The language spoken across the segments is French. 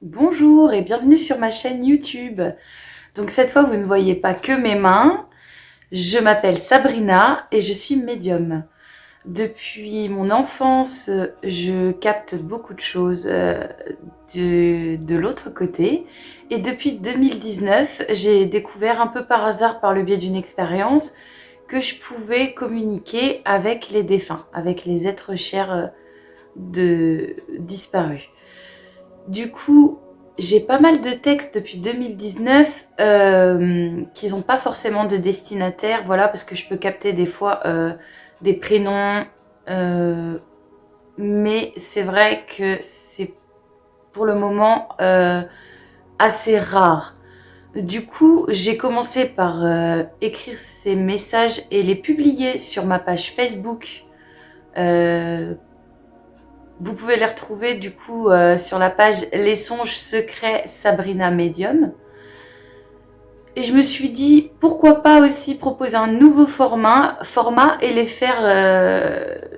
Bonjour et bienvenue sur ma chaîne YouTube. Donc cette fois, vous ne voyez pas que mes mains. Je m'appelle Sabrina et je suis médium. Depuis mon enfance, je capte beaucoup de choses de l'autre côté. Et depuis 2019, j'ai découvert un peu par hasard, par le biais d'une expérience, que je pouvais communiquer avec les défunts, avec les êtres chers disparus. Du coup, j'ai pas mal de textes depuis 2019 qui n'ont pas forcément de destinataire, voilà, parce que je peux capter des fois des prénoms, euh, mais c'est vrai que c'est pour le moment assez rare. Du coup, j'ai commencé par écrire ces messages et les publier sur ma page Facebook. Euh, Vous pouvez les retrouver du coup sur la page Les songes secrets Sabrina Medium. Et je me suis dit pourquoi pas aussi proposer un nouveau format et les faire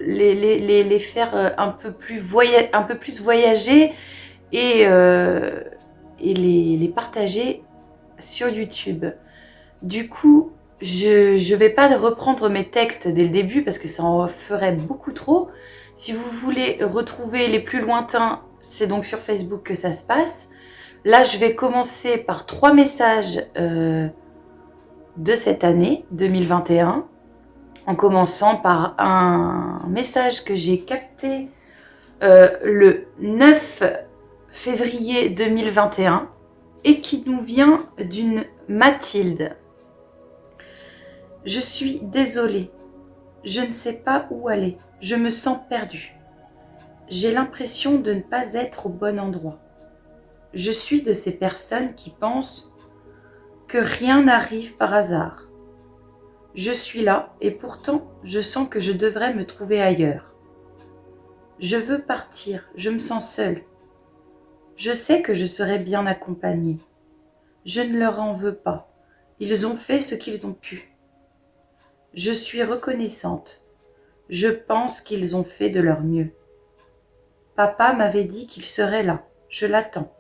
les faire un peu plus voyager et les partager sur YouTube. Du coup, je vais pas reprendre mes textes dès le début parce que ça en ferait beaucoup trop. Si vous voulez retrouver les plus lointains, c'est donc sur Facebook que ça se passe. Là, je vais commencer par 3 messages de cette année 2021, en commençant par un message que j'ai capté le 9 février 2021 et qui nous vient d'une Mathilde. Je suis désolée. Je ne sais pas où aller. Je me sens perdue. J'ai l'impression de ne pas être au bon endroit. Je suis de ces personnes qui pensent que rien n'arrive par hasard. Je suis là et pourtant je sens que je devrais me trouver ailleurs. Je veux partir, je me sens seule. Je sais que je serai bien accompagnée. Je ne leur en veux pas. Ils ont fait ce qu'ils ont pu. Je suis reconnaissante. Je pense qu'ils ont fait de leur mieux. Papa m'avait dit qu'il serait là. Je l'attends.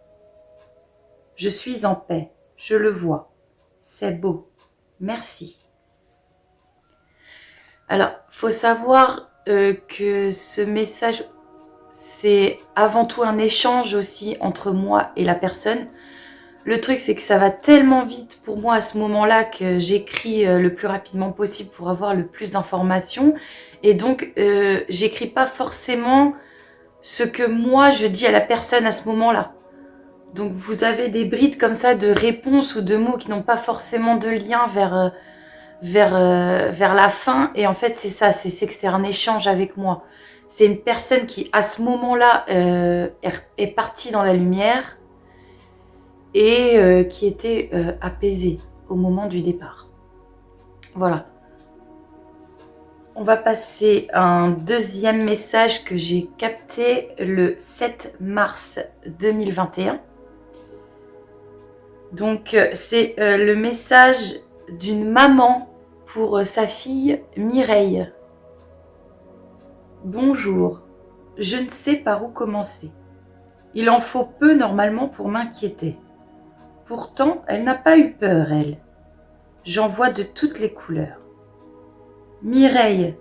Je suis en paix. Je le vois. C'est beau. Merci. Alors, faut savoir que ce message, c'est avant tout un échange aussi entre moi et la personne. Le truc, c'est que ça va tellement vite pour moi à ce moment-là que j'écris le plus rapidement possible pour avoir le plus d'informations. Et donc, j'écris pas forcément ce que moi je dis à la personne à ce moment-là. Donc, vous avez des brides comme ça de réponses ou de mots qui n'ont pas forcément de lien vers la fin. Et en fait, c'est ça, c'est que c'est un échange avec moi. C'est une personne qui, à ce moment-là, est partie dans la lumière et qui était apaisée au moment du départ. Voilà. On va passer à un deuxième message que j'ai capté le 7 mars 2021. Donc, c'est le message d'une maman pour sa fille Mireille. Bonjour, je ne sais par où commencer. Il en faut peu normalement pour m'inquiéter. Pourtant, elle n'a pas eu peur, elle. J'en vois de toutes les couleurs. Mireille,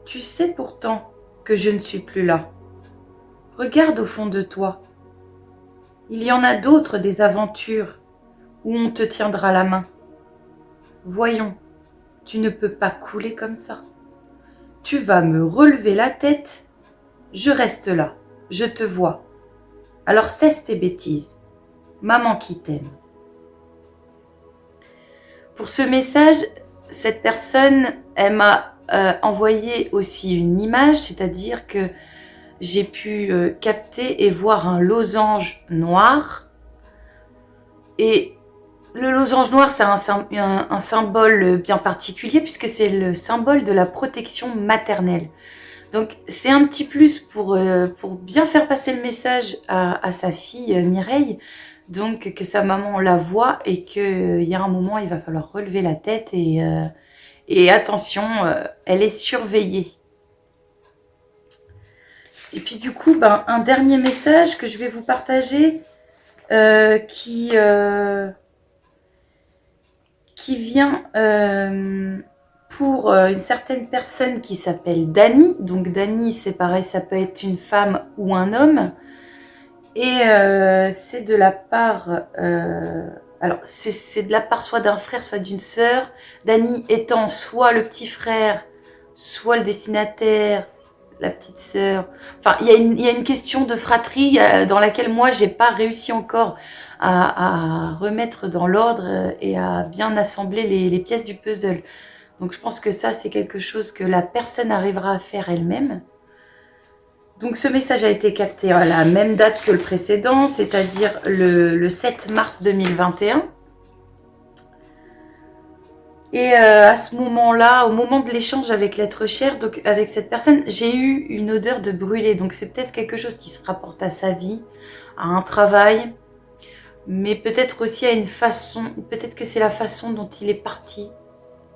tu sais pourtant que je ne suis plus là. Regarde au fond de toi. Il y en a d'autres des aventures où on te tiendra la main. Voyons, tu ne peux pas couler comme ça. Tu vas me relever la tête. Je reste là, je te vois. Alors cesse tes bêtises. Maman qui t'aime. Pour ce message, cette personne, elle m'a envoyé aussi une image, c'est-à-dire que j'ai pu capter et voir un losange noir. Et le losange noir, c'est un symbole bien particulier puisque c'est le symbole de la protection maternelle. Donc c'est un petit plus pour bien faire passer le message à sa fille Mireille, donc que sa maman la voit et qu'il y a un moment il va falloir relever la tête et attention, elle est surveillée. Et puis du coup, un dernier message que je vais vous partager, qui vient pour une certaine personne qui s'appelle Dani. Donc Dani, c'est pareil, ça peut être une femme ou un homme. Et c'est de la part... alors, c'est de la part soit d'un frère, soit d'une sœur. Dani étant soit le petit frère, soit le destinataire, la petite sœur. Enfin, il y a une question de fratrie dans laquelle moi, j'ai pas réussi encore à remettre dans l'ordre et à bien assembler les pièces du puzzle. Donc, je pense que ça, c'est quelque chose que la personne arrivera à faire elle-même. Donc ce message a été capté à la même date que le précédent, c'est-à-dire le 7 mars 2021. Et à ce moment-là, au moment de l'échange avec l'être cher, donc avec cette personne, j'ai eu une odeur de brûlé. Donc c'est peut-être quelque chose qui se rapporte à sa vie, à un travail, mais peut-être aussi à une façon, peut-être que c'est la façon dont il est parti.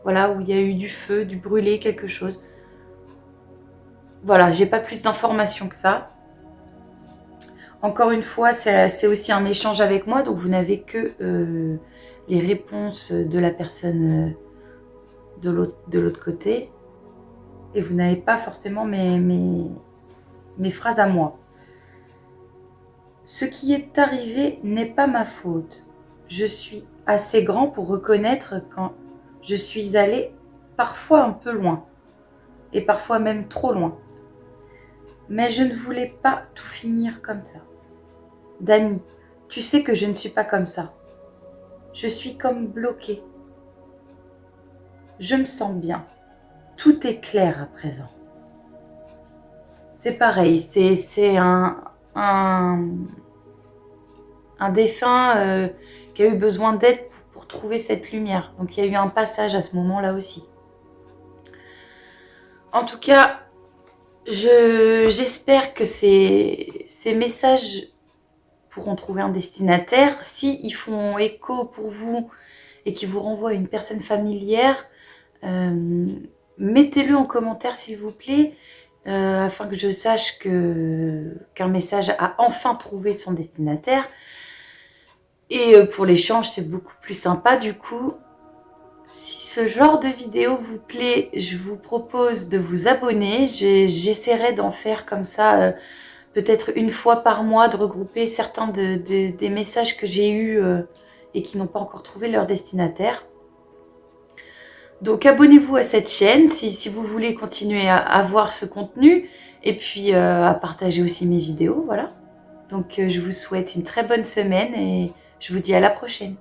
Voilà, où il y a eu du feu, du brûlé, quelque chose. Voilà, j'ai pas plus d'informations que ça. Encore une fois, c'est aussi un échange avec moi, donc vous n'avez que les réponses de la personne de l'autre côté, et vous n'avez pas forcément mes phrases à moi. Ce qui est arrivé n'est pas ma faute. Je suis assez grand pour reconnaître quand je suis allé parfois un peu loin, et parfois même trop loin. Mais je ne voulais pas tout finir comme ça. Dani, tu sais que je ne suis pas comme ça. Je suis comme bloquée. Je me sens bien. Tout est clair à présent. C'est pareil, c'est un défunt qui a eu besoin d'aide pour trouver cette lumière. Donc il y a eu un passage à ce moment-là aussi. En tout cas, j'espère que ces messages pourront trouver un destinataire. Si ils font écho pour vous et qu'ils vous renvoient à une personne familière, mettez-le en commentaire s'il vous plaît, afin que je sache qu'un message a enfin trouvé son destinataire. Et pour l'échange, c'est beaucoup plus sympa du coup. Si ce genre de vidéo vous plaît, je vous propose de vous abonner. J'essaierai d'en faire comme ça, peut-être une fois par mois, de regrouper certains des messages que j'ai eus et qui n'ont pas encore trouvé leur destinataire. Donc abonnez-vous à cette chaîne si vous voulez continuer à voir ce contenu et puis à partager aussi mes vidéos, voilà. Donc je vous souhaite une très bonne semaine et je vous dis à la prochaine.